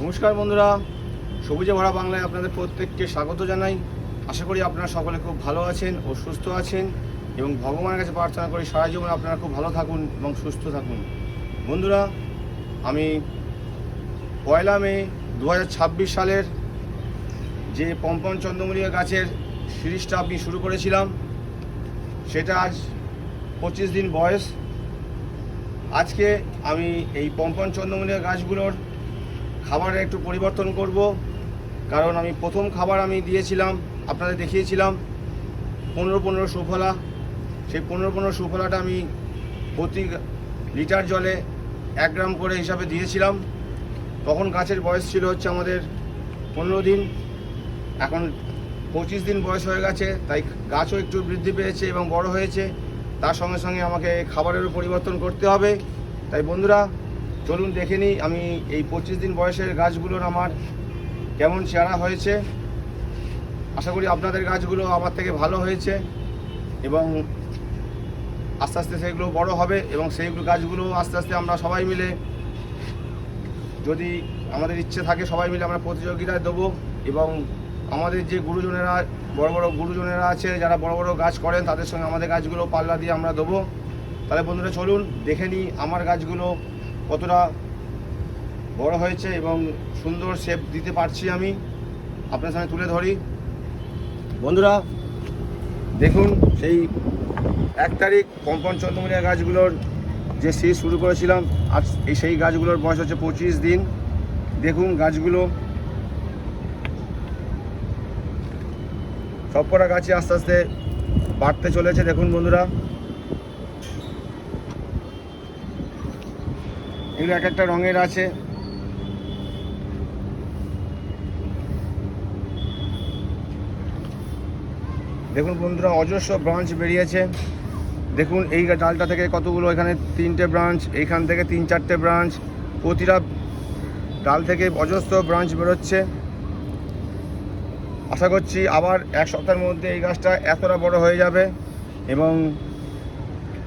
নমস্কার বন্ধুরা, সবুজে ভরা বাংলায় আপনাদের প্রত্যেককে স্বাগত জানাই। আশা করি আপনারা সকলে খুব ভালো আছেন ও সুস্থ আছেন এবং ভগবানের কাছে প্রার্থনা করি সারা জীবন আপনারা খুব ভালো থাকুন এবং সুস্থ থাকুন। বন্ধুরা, আমি 1 মে 2026 সালের যে পম্পন চন্দ্রমল্লিকা গাছের সিরিজটা আমি শুরু করেছিলাম, সেটা আজ 25 দিন বয়স। আজকে আমি এই পম্পন চন্দ্রমল্লিকা গাছগুলোর খাবারে একটু পরিবর্তন করব, কারণ আমি প্রথম খাবার আমি দিয়েছিলাম, আপনাদের দেখিয়েছিলাম 15-15 সুফলা। সেই 15-15 সুফলাটা আমি প্রতি লিটার জলে 1 গ্রাম করে হিসাবে দিয়েছিলাম। তখন গাছের বয়স ছিল হচ্ছে আমাদের 15 দিন, এখন 25 দিন বয়স হয়ে গেছে, তাই গাছও একটু বৃদ্ধি পেয়েছে এবং বড় হয়েছে। তার সঙ্গে সঙ্গে আমাকে খাবারেরও পরিবর্তন করতে হবে। তাই বন্ধুরা, চলুন দেখে নিই আমি এই 25 দিন বয়সের গাছগুলোর আমার কেমন চেহারা হয়েছে। আশা করি আপনাদের গাছগুলো আমার থেকে ভালো হয়েছে এবং আস্তে আস্তে সেগুলো বড় হবে এবং সেইগুলো গাছগুলো আস্তে আস্তে আমরা সবাই মিলে, যদি আমাদের ইচ্ছে থাকে, সবাই মিলে আমরা প্রতিযোগিতায় দেবো এবং আমাদের যে গুরুজনেরা, বড় বড় গুরুজনেরা আছে যারা বড় বড় গাছ করেন, তাদের সঙ্গে আমাদের গাছগুলো পাল্লা দিয়ে আমরা দেবো। তাহলে বন্ধুরা চলুন দেখে নিই আমার গাছগুলো কতটা বড় হয়েছে এবং সুন্দর শেপ দিতে পারছি আমি আপনার সামনে তুলে ধরি। বন্ধুরা দেখুন, সেই 1 তারিখ পম্পন চন্দ্রমল্লিকা গাছগুলোর যে সিরিজ শুরু করেছিলাম, আজ সেই গাছগুলোর বয়স হচ্ছে 25 দিন। দেখুন গাছগুলো সবকটা গাছে আস্তে আস্তে বাড়তে চলেছে। দেখুন বন্ধুরা, এগুলো এক একটা রঙের আছে। দেখুন বন্ধুরা, অজস্র ব্রাঞ্চ বেরিয়েছে। দেখুন এই ডালটা থেকে কতগুলো, এখানে 3টে ব্রাঞ্চ, এইখান থেকে 3-4টে ব্রাঞ্চ, প্রতিটা ডাল থেকে অজস্র ব্রাঞ্চ বেরোচ্ছে। আশা করছি আবার 1 সপ্তাহের মধ্যে এই গাছটা এতটা বড় হয়ে যাবে এবং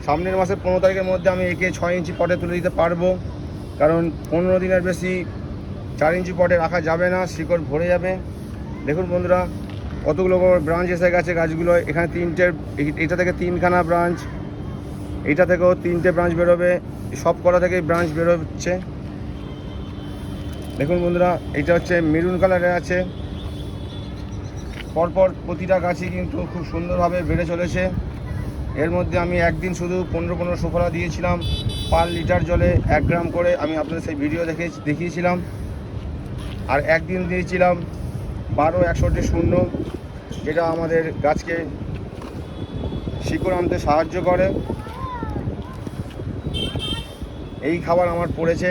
সামনের মাসের 15 তারিখের মধ্যে আমি একে 6 ইঞ্চি পটে তুলে দিতে পারবো, কারণ 15 দিনের বেশি 4 ইঞ্চি পটে রাখা যাবে না, শিকড় ভরে যাবে। দেখুন বন্ধুরা, কতগুলো ব্রাঞ্চ এসে গেছে গাছগুলো। এখানে 3টে, এটা থেকে 3খানা ব্রাঞ্চ, এইটা থেকেও 3টে ব্রাঞ্চ বেরোবে, সব কটা থেকেই ব্রাঞ্চ বেরোচ্ছে। দেখুন বন্ধুরা, এটা হচ্ছে মেরুন কালারের আছে। পরপর প্রতিটা গাছই কিন্তু খুব সুন্দরভাবে বেড়ে চলেছে। এর মধ্যে আমি একদিন শুধু 15-15 সুফলা দিয়েছিলাম পার লিটার জলে 1 গ্রাম করে, আমি আপনাদের সেই ভিডিও দেখিয়েছিলাম। আর একদিন দিয়েছিলাম 12-61-0, যেটা আমাদের গাছকে শিকড় আনতে সাহায্য করে। এই খাবার আমার পড়েছে।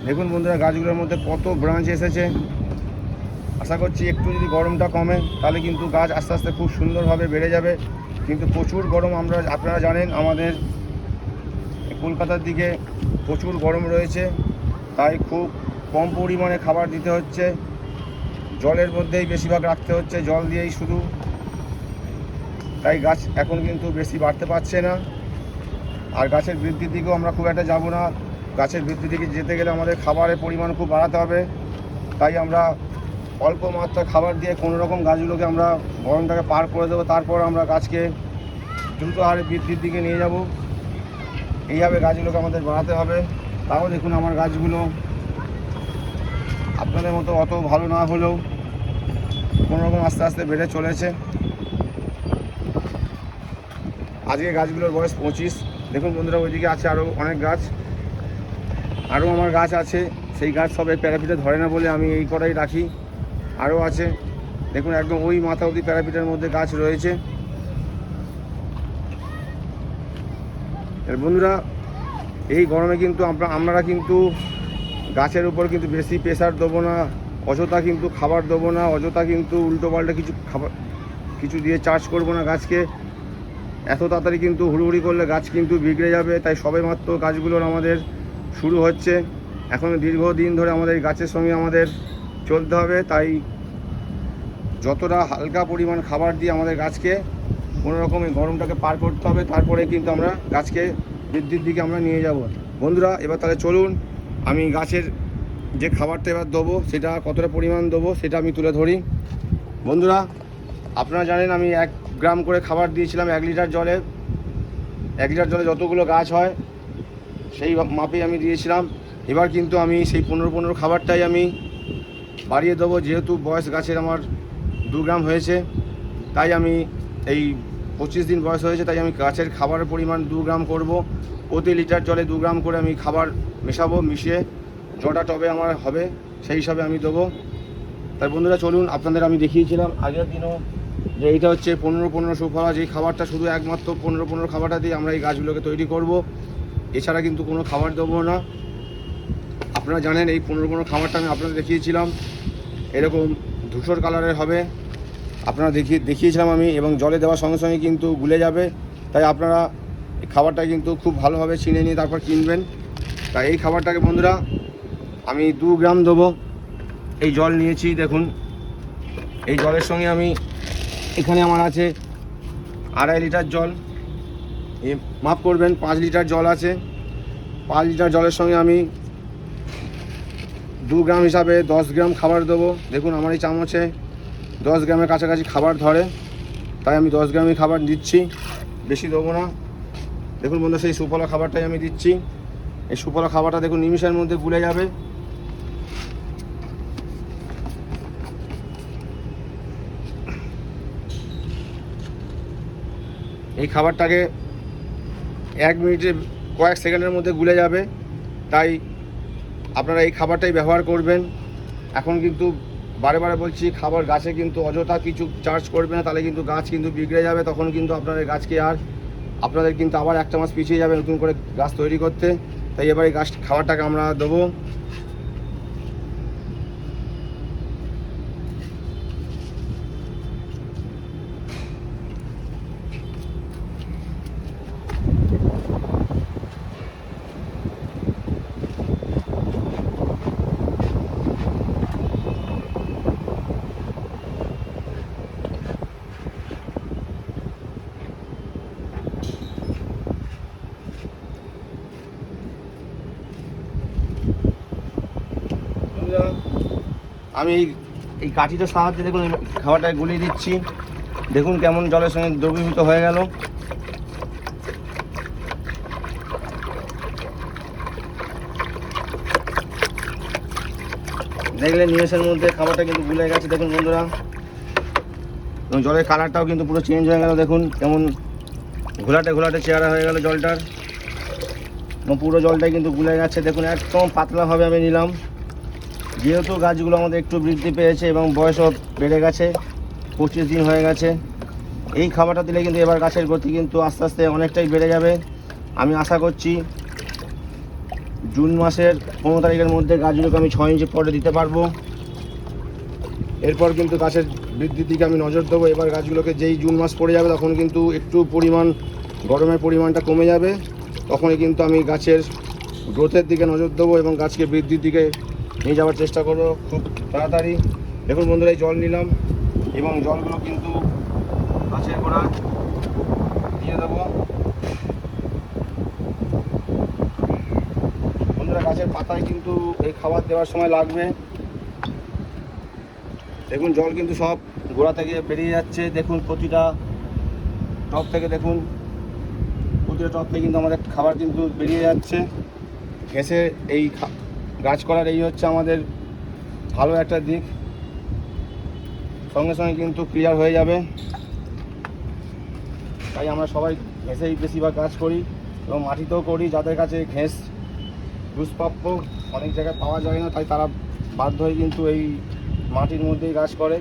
দেখুন বন্ধুরা, গাছগুলোর মধ্যে কত ব্রাঞ্চ এসেছে। আশা করছি একটু যদি গরমটা কমে, তাহলে কিন্তু গাছ আস্তে আস্তে খুব সুন্দরভাবে বেড়ে যাবে। কিন্তু প্রচুর গরম, আপনারা জানেন আমাদের কলকাতার দিকে প্রচুর গরম রয়েছে, তাই খুব কম পরিমাণে খাবার দিতে হচ্ছে, জলের মধ্যেই বেশিরভাগ রাখতে হচ্ছে, জল দিয়েই শুধু। তাই গাছ এখন কিন্তু বেশি বাড়তে পারছে না। আর গাছের বৃদ্ধির দিকেও আমরা খুব একটা যাব না। গাছের বৃদ্ধির দিকে যেতে গেলে আমাদের খাবারের পরিমাণ খুব বাড়াতে হবে। তাই আমরা অল্প মাত্রা খাবার দিয়ে কোনো রকম গাছগুলোকে আমরা গরমটাকে পার করে দেবো, তারপর আমরা গাছকে দ্রুত হারে বৃদ্ধির দিকে নিয়ে যাব। এইভাবে গাছগুলোকে আমাদের বাড়াতে হবে। তাও দেখুন আমার গাছগুলো আপনাদের মতো অত ভালো না হলেও কোনো রকম আস্তে আস্তে বেড়ে চলেছে। আজকে গাছগুলোর বয়স 25। দেখুন বন্ধুরা, ওইদিকে আছে আরও অনেক গাছ, আরও আমার গাছ আছে। সেই গাছ সব এই প্যারাপিটে ধরে না বলে আমি এই কটাই রাখি। আরও আছে, দেখুন একদম ওই মাথা অবধি প্যারাপিটের মধ্যে গাছ রয়েছে। বন্ধুরা, এই গরমে কিন্তু আমরা কিন্তু গাছের উপর কিন্তু বেশি প্রেসার দেবো না, অযথা কিন্তু খাবার দেবো না, অযথা কিন্তু উল্টোপাল্টা কিছু দিয়ে চার্জ করবো না গাছকে। এত তাড়াতাড়ি কিন্তু হুড়ুহুড়ি করলে গাছ কিন্তু বিগড়ে যাবে। তাই সবেমাত্র গাছগুলোর আমাদের শুরু হচ্ছে, এখন দীর্ঘদিন ধরে আমাদের গাছের সঙ্গে আমাদের চলতে হবে। তাই যতটা হালকা পরিমাণ খাবার দিয়ে আমাদের গাছকে কোনো রকম এই গরমটাকে পার করতে হবে, তারপরে কিন্তু আমরা গাছকে বৃদ্ধির দিকে আমরা নিয়ে যাব। বন্ধুরা, এবার তাহলে চলুন আমি গাছের যে খাবারটা এবার দেবো সেটা কতটা পরিমাণ দেবো সেটা আমি তুলে ধরি। বন্ধুরা, আপনারা জানেন আমি 1 গ্রাম করে খাবার দিয়েছিলাম 1 লিটার জলে। 1 লিটার জলে যতগুলো গাছ হয় সেই মাপেই আমি দিয়েছিলাম। এবার কিন্তু আমি সেই 15 খাবারটাই আমি বাড়িয়ে দেবো। যেহেতু বয়স গাছের আমার 2 গ্রাম হয়েছে, তাই আমি এই 25 দিন বয়স হয়েছে, তাই আমি গাছের খাবারের পরিমাণ 2 গ্রাম করব। প্রতি লিটার জলে 2 গ্রাম করে আমি খাবার মেশাবো, মিশিয়ে জটা টবে আমার হবে সেই হিসাবে আমি দেবো। তাই বন্ধুরা চলুন, আপনাদের আমি দেখিয়েছিলাম আগের দিনও যে এইটা হচ্ছে 15 সুফলা, যেই খাবারটা শুধু একমাত্র 15 খাবারটা দিয়ে আমরা এই গাছগুলোকে তৈরি করব। এছাড়া কিন্তু কোনো খাবার দেবো না। আপনারা জানেন এই 15 খাবারটা আমি আপনাদের দেখিয়েছিলাম, এরকম ধূসর কালারের হবে। আপনারা দেখিয়েছিলাম আমি, এবং জলে দেওয়ার সঙ্গে সঙ্গে কিন্তু গুলে যাবে। তাই আপনারা এই খাবারটা কিন্তু খুব ভালোভাবে চিনে নিয়ে তারপর কিনবেন। তাই এই খাবারটাকে বন্ধুরা আমি 2 গ্রাম দেবো। এই জল নিয়েছি দেখুন, এই জলের সঙ্গে আমি এখানে আমার আছে 2.5 লিটার জল, মাফ করবেন 5 লিটার জল আছে। 5 লিটার জলের সঙ্গে আমি 2 গ্রাম হিসাবে 10 গ্রাম খাবার দেবো। দেখুন আমার এই চামচে 10 গ্রামের কাছাকাছি খাবার ধরে, তাই আমি 10 গ্রামই খাবার দিচ্ছি, বেশি দেবো না। দেখুন বন্ধু, সেই সুফলা খাবারটাই আমি দিচ্ছি। এই সুফলা খাবারটা দেখুন নিমিষের মধ্যে গুলে যাবে। এই খাবারটাকে 1 মিনিটে কয়েক সেকেন্ডের মধ্যে গুলে যাবে, তাই আপনারা এই খাবারটাই ব্যবহার করবেন। এখন কিন্তু বারে বারে বলছি, খাবার গাছে কিন্তু অযথা কিছু চার্জ করবে না, তাহলে কিন্তু গাছ কিন্তু বিগড়ে যাবে। তখন কিন্তু আপনাদের গাছকে আপনাদের কিন্তু আবার 1 মাস পিছিয়ে যাবে নতুন করে গাছ তৈরি করতে। তাই এবার এই গাছ খাবারটাকে আমরা দেবো। আমি এই কাঠিটার সাহায্যে দেখুন খাবারটা গুলিয়ে দিচ্ছি। দেখুন কেমন জলের সঙ্গে দ্রবীভূত হয়ে গেল। দেখলে নিমেষের মধ্যে খাবারটা কিন্তু গুলে গেছে। দেখুন বন্ধুরা, এবং জলের কালারটাও কিন্তু পুরো চেঞ্জ হয়ে গেল। দেখুন কেমন ঘোলাটে ঘোলাটে চেহারা হয়ে গেল জলটার, এবং পুরো জলটাই কিন্তু গুলে গেছে। দেখুন একদম পাতলাভাবে আমি নিলাম। যেহেতু গাছগুলো আমাদের একটু বৃদ্ধি পেয়েছে এবং বয়সও বেড়ে গেছে, 25 দিন হয়ে গেছে, এই খাবারটা দিলে কিন্তু এবার গাছের গতি কিন্তু আস্তে আস্তে অনেকটাই বেড়ে যাবে। আমি আশা করছি জুন মাসের 15 তারিখের মধ্যে গাছগুলোকে আমি 6 ইঞ্চি পরে দিতে পারবো। এরপর কিন্তু গাছের বৃদ্ধির দিকে আমি নজর দেবো। এবার গাছগুলোকে যেই জুন মাস পড়ে যাবে তখন কিন্তু একটু গরমের পরিমাণটা কমে যাবে। তখনই কিন্তু আমি গাছের গ্রোথের দিকে নজর দেবো এবং গাছকে বৃদ্ধির দিকে নিয়ে যাওয়ার চেষ্টা করবো খুব তাড়াতাড়ি। দেখুন বন্ধুরা, এই জল নিলাম এবং জলগুলো কিন্তু গাছের গোড়ায় দিয়ে দেবো। বন্ধুরা, গাছের পাতায় কিন্তু এই খাবার দেওয়ার সময় লাগবে। দেখুন জল কিন্তু সব গোড়া থেকে বেরিয়ে যাচ্ছে। দেখুন প্রতিটা টব থেকে কিন্তু আমাদের খাবার কিন্তু বেরিয়ে যাচ্ছে। ঘেঁষে এই গাছ করার এই হচ্ছে আমাদের ভালো একটা দিক, সঙ্গে সঙ্গে কিন্তু ক্লিয়ার হয়ে যাবে। তাই আমরা সবাই ঘেঁষেই বেশিরভাগ গাছ করি এবং মাটিতেও করি। যাদের কাছে ঘেঁষ দুষ্প্রাপ্য, অনেক জায়গায় পাওয়া যায় না, তাই তারা বাধ্য হয়ে কিন্তু এই মাটির মধ্যেই গাছ করে।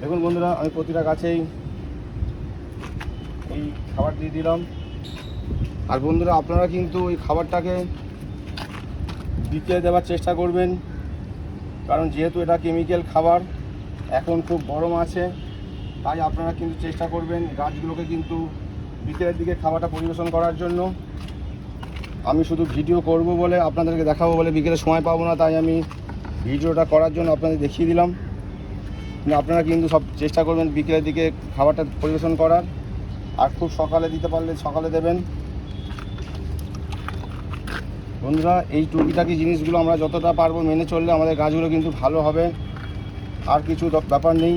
দেখুন বন্ধুরা, আমি প্রতিটা গাছেই এই খাবার দিয়ে দিলাম। আর বন্ধুরা, আপনারা কিন্তু এই খাবারটাকে বিকেলে দেওয়ার চেষ্টা করবেন, কারণ যেহেতু এটা কেমিক্যাল খাবার, এখন খুব গরম আছে, তাই আপনারা কিন্তু চেষ্টা করবেন গাছগুলোকে কিন্তু বিকেলের দিকে খাবারটা পরিবেশন করার জন্য। আমি শুধু ভিডিও করব বলে, আপনাদেরকে দেখাবো বলে বিকেলে সময় পাবো না, তাই আমি ভিডিওটা করার জন্য আপনাদের দেখিয়ে দিলাম। আপনারা কিন্তু সব চেষ্টা করবেন বিকেলের দিকে খাবারটা পরিবেশন করার, আর খুব সকালে দিতে পারলে সকালে দেবেন। বন্ধুরা এই টুকিটাকি জিনিসগুলো আমরা যতটা পারবো মেনে চললে আমাদের গাছগুলো কিন্তু ভালো হবে, আর কিছু ব্যাপার নেই।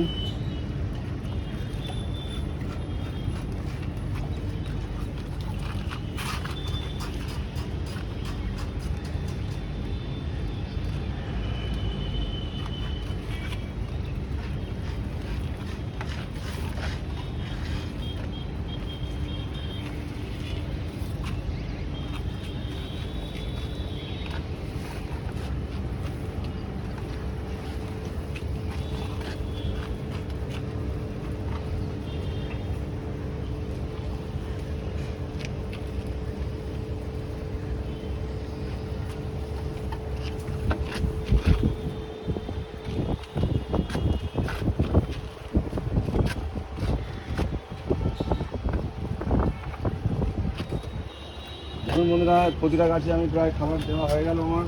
দেখুন বন্ধুরা, প্রতিটা গাছে আমি প্রায় খাবার দেওয়া হয়ে গেল আমার।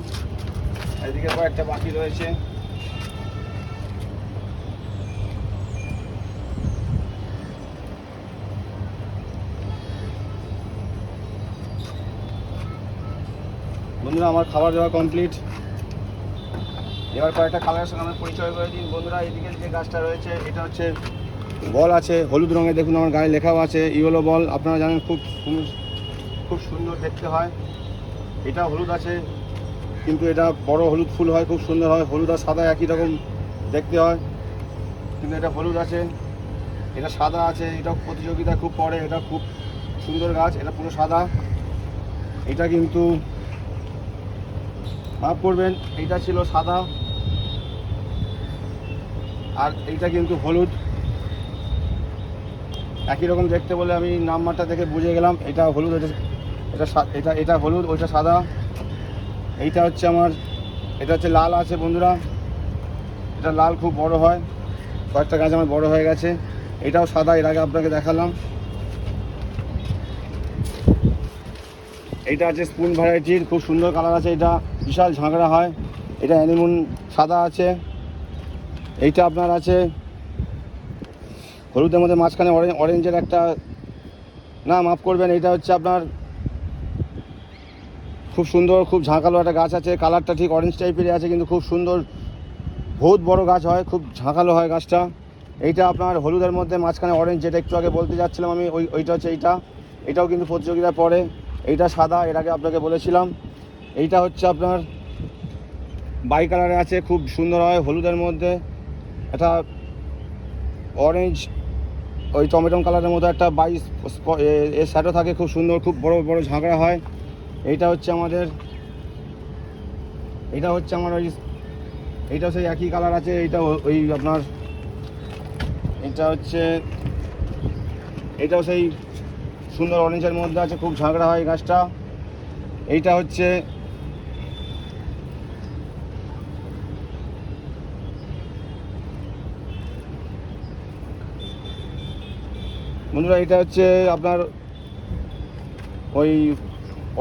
এদিকে কয়েকটা বাকি রয়েছে। বন্ধুরা আমার খাবার দেওয়া কমপ্লিট। এবার কয়েকটা কালারের সঙ্গে আমি পরিচয় করে দিন। বন্ধুরা এদিকে যে গাছটা রয়েছে এটা হচ্ছে বল আছে হলুদ রঙের, দেখুন আমার গায়ে লেখাও আছে ইয়েলো বল। আপনারা জানেন খুব সুন্দর দেখতে হয়। এটা হলুদ আছে, কিন্তু এটা বড় হলুদ ফুল হয়, খুব সুন্দর হয়। হলুদ আর সাদা একই রকম দেখতে হয়, কিন্তু এটা হলুদ আছে, এটা সাদা আছে। এটা প্রতিযোগিতা খুব পড়ে, এটা খুব সুন্দর গাছ। এটা পুরো সাদা। এটা কিন্তু মাফ করবেন, এইটা ছিল সাদা আর এইটা কিন্তু হলুদ, একই রকম দেখতে বলে আমি নাম্বারটা দেখে বুঝে গেলাম এটা হলুদ, এটা হলুদ, ওইটা সাদা। এইটা হচ্ছে আমার, এটা হচ্ছে লাল আছে বন্ধুরা। এটা লাল খুব বড় হয়, কয়েকটা গাছ আমার বড় হয়ে গেছে। এটাও সাদা, এর আগে আপনাকে দেখালাম। এইটা আছে স্পুন ভ্যারাইটির, খুব সুন্দর কালার আছে। এটা বিশাল ঝাঁকড়া হয়। এটা অ্যানিমুন সাদা আছে। এইটা আপনার আছে হলুদের মধ্যে মাঝখানে অরেঞ্জের একটা, না মাফ করবেন, এইটা হচ্ছে আপনার খুব সুন্দর, খুব ঝাঁকালো একটা গাছ আছে। কালারটা ঠিক অরেঞ্জ টাইপেরই আছে, কিন্তু খুব সুন্দর, বহুত বড় গাছ হয়, খুব ঝাঁকালো হয় গাছটা। এইটা আপনার হলুদের মধ্যে মাঝখানে অরেঞ্জ, যেটা একটু আগে বলতে যাচ্ছিলাম আমি, ওইটা হচ্ছে এটাও কিন্তু প্রতিযোগিতায় পড়ে। এইটা সাদা, এর আগে আপনাকে বলেছিলাম। এইটা হচ্ছে আপনার বাই কালারে আছে, খুব সুন্দর হয় হলুদের মধ্যে। এটা অরেঞ্জ ওই টমেটো কালারের মতো একটা এর শ্যাডো থাকে, খুব সুন্দর, খুব বড় বড় ঝাঁকড়া হয়। এইটা হচ্ছে আমার এইটাও সেই একই কালার আছে। এইটা ওই আপনার এটাও সেই সুন্দর অরেঞ্জের মধ্যে আছে, খুব ঝাঁকড়া হয় গাছটা। এইটা হচ্ছে বন্ধুরা, এটা হচ্ছে আপনার ওই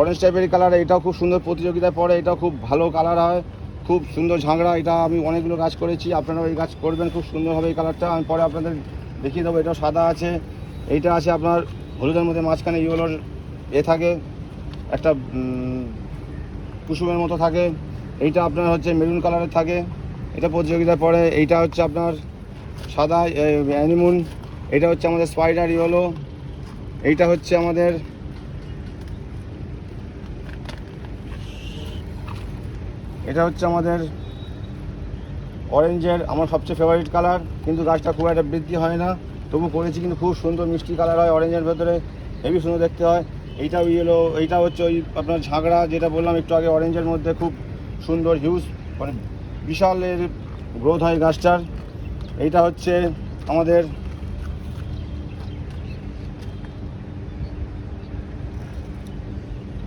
অরেঞ্জ টাইপের কালার। এটাও খুব সুন্দর, প্রতিযোগিতায় পড়ে। এটাও খুব ভালো কালার হয়, খুব সুন্দর ঝাঁকড়া। এটা আমি অনেকগুলো গাছ করেছি, আপনারাও এই গাছ করবেন, খুব সুন্দর হবে এই কালারটা। আমি পরে আপনাদের দেখিয়ে দেবো। এটাও সাদা আছে। এইটা আছে আপনার হলুদের মধ্যে মাঝখানে ইয়েলোর থাকে, একটা কুসুমের মতো থাকে। এইটা আপনার হচ্ছে মেরুন কালারের থাকে, এটা প্রতিযোগিতায় পড়ে। এইটা হচ্ছে আপনার সাদা অ্যানিমুন। এটা হচ্ছে আমাদের স্পাইডার ইয়েলো। এইটা হচ্ছে আমাদের অরেঞ্জের, আমার সবচেয়ে ফেভারিট কালার, কিন্তু গাছটা খুব একটা বৃদ্ধি হয় না, তবু করেছি। কিন্তু খুব সুন্দর মিষ্টি কালার হয় অরেঞ্জের ভেতরে, হেভি সুন্দর দেখতে হয়। এইটাও ইয়েলো। এইটা হচ্ছে ওই আপনার ঝাঁকড়া, যেটা বললাম একটু আগে, অরেঞ্জের মধ্যে খুব সুন্দর হিউজ, মানে বিশালের গ্রোথ হয় গাছটার। এইটা হচ্ছে আমাদের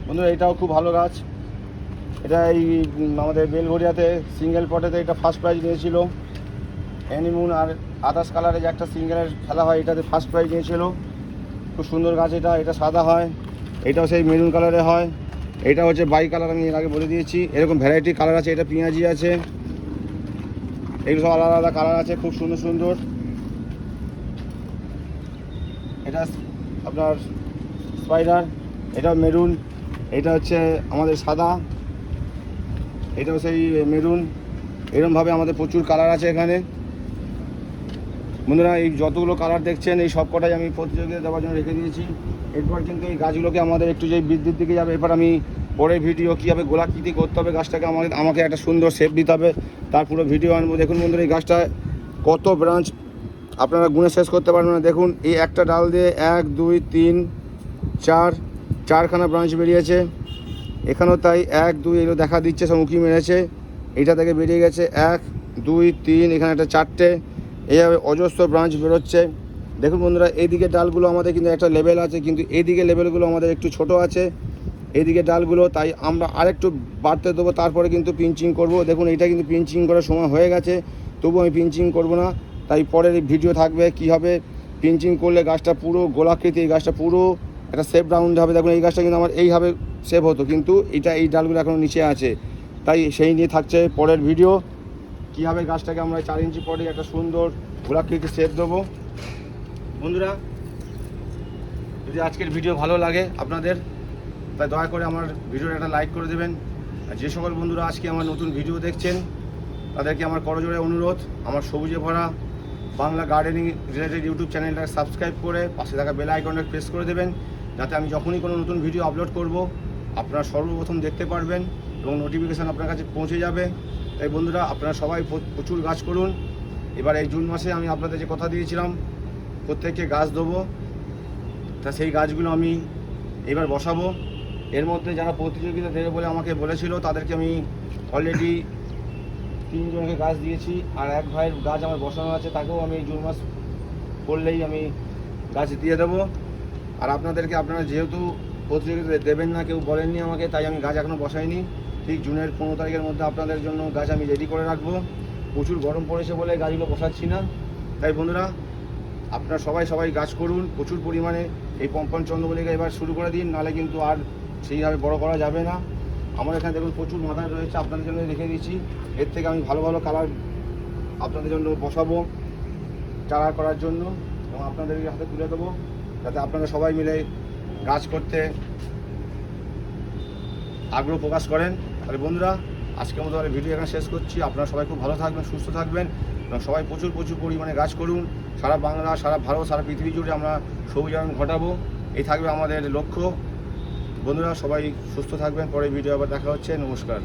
বন্ধুরা, এটাও খুব ভালো গাছ। এটা এই আমাদের বেলঘরিয়াতে সিঙ্গেল পটেতে এটা ফার্স্ট প্রাইজ নিয়েছিল। অ্যানিমুন আর আদার্স কালারে যে একটা সিঙ্গেলের খেলা হয়, এটাতে ফার্স্ট প্রাইজ নিয়েছিল। খুব সুন্দর গাছ। এটা সাদা হয়, এটাও সেই মেরুন কালারে হয়। এটা হচ্ছে বাই কালার, আমি এর আগে বলে দিয়েছি। এরকম ভ্যারাইটি কালার আছে। এটা পেঁয়াজি আছে, এগুলো সব আলাদা আলাদা কালার আছে, খুব সুন্দর সুন্দর। এটা আপনার স্পাইডার, এটা মেরুন, এটা হচ্ছে আমাদের সাদা। এটাও সেই মেরুন। এরকমভাবে আমাদের প্রচুর কালার আছে এখানে। বন্ধুরা এই যতগুলো কালার দেখছেন এই সব কটাই আমি প্রতিযোগিতা দেওয়ার জন্য রেখে দিয়েছি। এরপর কিন্তু এই গাছগুলোকে আমাদের একটু যে বৃদ্ধির দিকে যাবে, এরপর আমি পরের ভিডিও কীভাবে গোলাকৃতি করতে হবে গাছটাকে আমাকে একটা সুন্দর শেপ দিতে হবে, তার পুরো ভিডিও আনবো। দেখুন বন্ধুরা এই গাছটা কত ব্রাঞ্চ আপনারা গুণে শেষ করতে পারবেন না। দেখুন এই একটা ডাল দিয়ে 1 2 3 4 চারখানা ব্রাঞ্চ বেরিয়েছে। এখানেও তাই 1 2 এগুলো দেখা দিচ্ছে, সব উঁকি মেরেছে। এইটা থেকে বেরিয়ে গেছে 1 2 3, এখানে একটা 4টে, এইভাবে অজস্র ব্রাঞ্চ বেরোচ্ছে। দেখুন বন্ধুরা এইদিকে ডালগুলো আমাদের কিন্তু একটা লেভেল আছে, কিন্তু এইদিকে লেভেলগুলো আমাদের একটু ছোট আছে এইদিকে ডালগুলো, তাই আমরা আরেকটু বাড়তে দেবো, তারপরে কিন্তু পিঞ্চিং করব। দেখুন এইটা কিন্তু পিঞ্চিং করার সময় হয়ে গেছে, তবু আমি পিঞ্চিং করব না, তাই পরের ভিডিও থাকবে কীভাবে পিঞ্চিং করলে গাছটা পুরো গোলাকৃতি, এই গাছটা পুরো একটা শেপ রাউন্ড হবে। দেখুন এই গাছটা কিন্তু আমার এইভাবে শেপ হতো, কিন্তু এই ডালগুলো এখনও নিচে আছে, তাই সেই নিয়ে থাকছে পরের ভিডিও কীভাবে গাছটাকে আমরা 4 ইঞ্চি পরে একটা সুন্দর গোলাকৃতি শেপ দেবো। বন্ধুরা যদি আজকের ভিডিও ভালো লাগে আপনাদের, তাই দয়া করে আমার ভিডিওটা একটা লাইক করে দেবেন। আর যে সকল বন্ধুরা আজকে আমার নতুন ভিডিও দেখছেন তাদেরকে আমার করজোড়ে অনুরোধ, আমার সবুজে ভরা বাংলা গার্ডেনিং রিলেটেড ইউটিউব চ্যানেলটাকে সাবস্ক্রাইব করে পাশে থাকা বেল আইকনটা প্রেস করে দেবেন, যাতে আমি যখনই কোনো নতুন ভিডিও আপলোড করব আপনারা সর্বপ্রথম দেখতে পারবেন এবং নোটিফিকেশান আপনার কাছে পৌঁছে যাবে। তাই বন্ধুরা আপনারা সবাই প্রচুর গাছ করুন। এবার এই জুন মাসে আমি আপনাদের যে কথা দিয়েছিলাম প্রত্যেককে গাছ দেবো, তা সেই গাছগুলো আমি এবার বসাবো। এর মধ্যে যারা প্রতিযোগিতা দেবে বলে আমাকে বলেছিল তাদেরকে আমি অলরেডি 3 জনকে গাছ দিয়েছি, আর এক ভাইয়ের গাছ আমার বসানো আছে, তাকেও আমি জুন মাস করলেই আমি গাছ দিয়ে দেবো। আর আপনাদেরকে আপনারা যেহেতু প্রতিযোগিতা দেবেন না, কেউ বলেননি আমাকে, তাই আমি গাছ এখনও বসাইনি। ঠিক জুনের 15 তারিখের মধ্যে আপনাদের জন্য গাছ আমি রেডি করে রাখবো। প্রচুর গরম পড়েছে বলে গাছগুলো বসাচ্ছি না। তাই বন্ধুরা আপনারা সবাই গাছ করুন প্রচুর পরিমাণে। এই পম্পন চন্দ্রমল্লিকা এবার শুরু করে দিন, নাহলে কিন্তু আর সেইভাবে বড় করা যাবে না। আমার এখানে দেখুন প্রচুর মাথা রয়েছে, আপনাদের জন্য রেখে দিচ্ছি। এর থেকে আমি ভালো ভালো কালার আপনাদের জন্য বসাবো চারা করার জন্য, এবং আপনাদেরকে হাতে তুলে দেবো, যাতে আপনারা সবাই মিলে গাছ করতে আগ্রহ প্রকাশ করেন। তাহলে বন্ধুরা আজকের মতো আমার ভিডিও এখানে শেষ করছি। আপনারা সবাই খুব ভালো থাকবেন, সুস্থ থাকবেন, এবং সবাই প্রচুর পরিমাণে গাছ করুন। সারা বাংলা, সারা ভারত, সারা পৃথিবী জুড়ে আমরা সবুজায়ন ঘটাবো, এই থাকবে আমাদের লক্ষ্য। বন্ধুরা সবাই সুস্থ থাকবেন, পরে ভিডিও আবার দেখা হচ্ছে। নমস্কার।